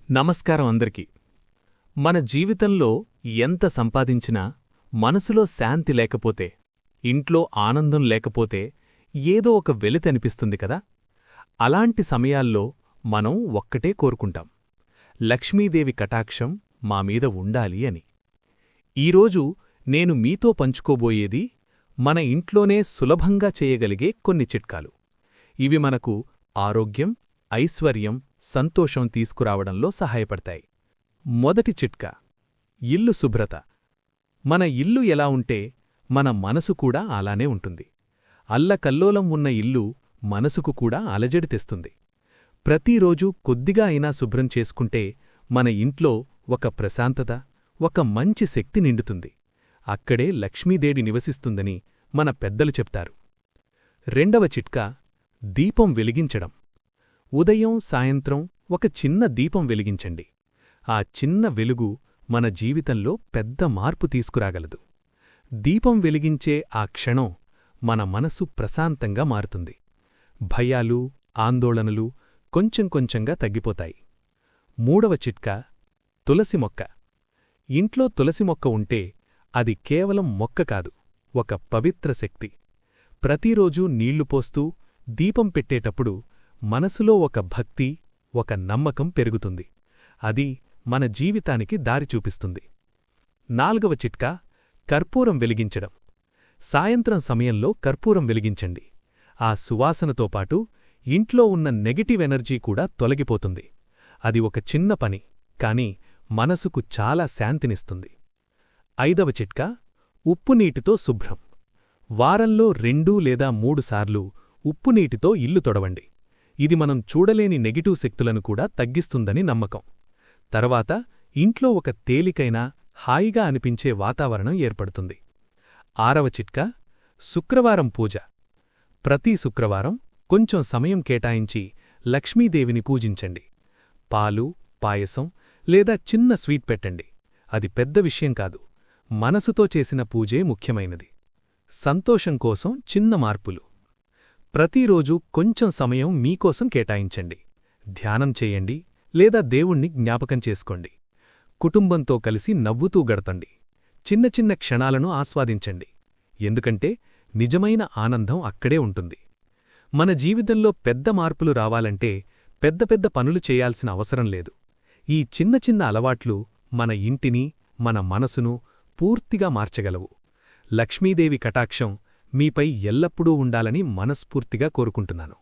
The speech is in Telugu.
నమస్కారం అందరికీ. మన జీవితంలో ఎంత సంపాదించినా మనసులో శాంతి లేకపోతే, ఇంట్లో ఆనందం లేకపోతే ఏదో ఒక వెలితనిపిస్తుంది కదా. అలాంటి సమయాల్లో మనం ఒక్కటే కోరుకుంటాం, లక్ష్మీదేవి కటాక్షం మామీద ఉండాలి అని. ఈరోజు నేను మీతో పంచుకోబోయేది మన ఇంట్లోనే సులభంగా చేయగలిగే కొన్ని చిట్కాలు. ఇవి మనకు ఆరోగ్యం, ఐశ్వర్యం, సంతోషం తీసుకురావడంలో సహాయపడతాయి. మొదటి చిట్కా, ఇల్లు శుభ్రత. మన ఇల్లు ఎలా ఉంటే మన మనసు కూడా అలానే ఉంటుంది. అల్లకల్లోలం ఉన్న ఇల్లు మనసుకు కూడా అలజడి తెస్తుంది. ప్రతిరోజూ కొద్దిగా అయినా శుభ్రం చేసుకుంటే మన ఇంట్లో ఒక ప్రశాంతత, ఒక మంచి శక్తి నిండుతుంది. అక్కడే లక్ష్మీదేవి నివసిస్తుందని మన పెద్దలు చెప్తారు. రెండవ చిట్కా, దీపం వెలిగించడం. ఉదయం సాయంత్రం ఒక చిన్న దీపం వెలిగించండి. ఆ చిన్న వెలుగు మన జీవితంలో పెద్ద మార్పు తీసుకురాగలదు. దీపం వెలిగించే ఆ క్షణం మన మనసు ప్రశాంతంగా మారుతుంది. భయాలు, ఆందోళనలు కొంచెం కొంచెంగా తగ్గిపోతాయి. మూడవ చిట్కా, తులసి మొక్క. ఇంట్లో తులసి మొక్క ఉంటే అది కేవలం మొక్క కాదు, ఒక పవిత్ర శక్తి. ప్రతిరోజూ నీళ్లు పోస్తూ దీపం పెట్టేటప్పుడు మనసులో ఒక భక్తి, ఒక నమ్మకం పెరుగుతుంది. అది మన జీవితానికి దారి చూపిస్తుంది. నాల్గవ చిట్కా, కర్పూరం వెలిగించడం. సాయంత్రం సమయంలో కర్పూరం వెలిగించండి. ఆ సువాసనతో పాటు ఇంట్లో ఉన్న నెగటివ్ ఎనర్జీ కూడా తొలగిపోతుంది. అది ఒక చిన్న పని, కాని మనసుకు చాలా శాంతినిస్తుంది. ఐదవ చిట్కా, ఉప్పునీటితో శుభ్రం. వారంలో 2 లేదా 3 సార్లు ఉప్పునీటితో ఇల్లు తొడవండి. ఇది మనం చూడలేని నెగిటివ్ శక్తులను కూడా తగ్గిస్తుందని నమ్మకం. తర్వాత ఇంట్లో ఒక తేలికైన, హాయిగా అనిపించే వాతావరణం ఏర్పడుతుంది. ఆరవ చిట్కా, శుక్రవారం పూజ. ప్రతి శుక్రవారం కొంచెం సమయం కేటాయించి లక్ష్మీదేవిని పూజించండి. పాలు, పాయసం లేదా చిన్న స్వీట్ పెట్టండి. అది పెద్ద విషయం కాదు, మనసుతో చేసిన పూజే ముఖ్యమైనది. సంతోషం కోసం చిన్న మార్పులు. ప్రతిరోజూ కొంచెం సమయం మీకోసం కేటాయించండి. ధ్యానం చేయండి లేదా దేవుణ్ణి జ్ఞాపకం చేసుకోండి. కుటుంబంతో కలిసి నవ్వుతూ గడతండి. చిన్న చిన్న క్షణాలను ఆస్వాదించండి. ఎందుకంటే నిజమైన ఆనందం అక్కడే ఉంటుంది. మన జీవితంలో పెద్ద మార్పులు రావాలంటే పెద్ద పెద్ద పనులు చేయాల్సిన అవసరం లేదు. ఈ చిన్న చిన్న అలవాట్లు మన ఇంటిని, మన మనసును పూర్తిగా మార్చగలవు. లక్ష్మీదేవి కటాక్షం మీపై ఎల్లప్పుడూ ఉండాలని మనస్ఫూర్తిగా కోరుకుంటున్నాను.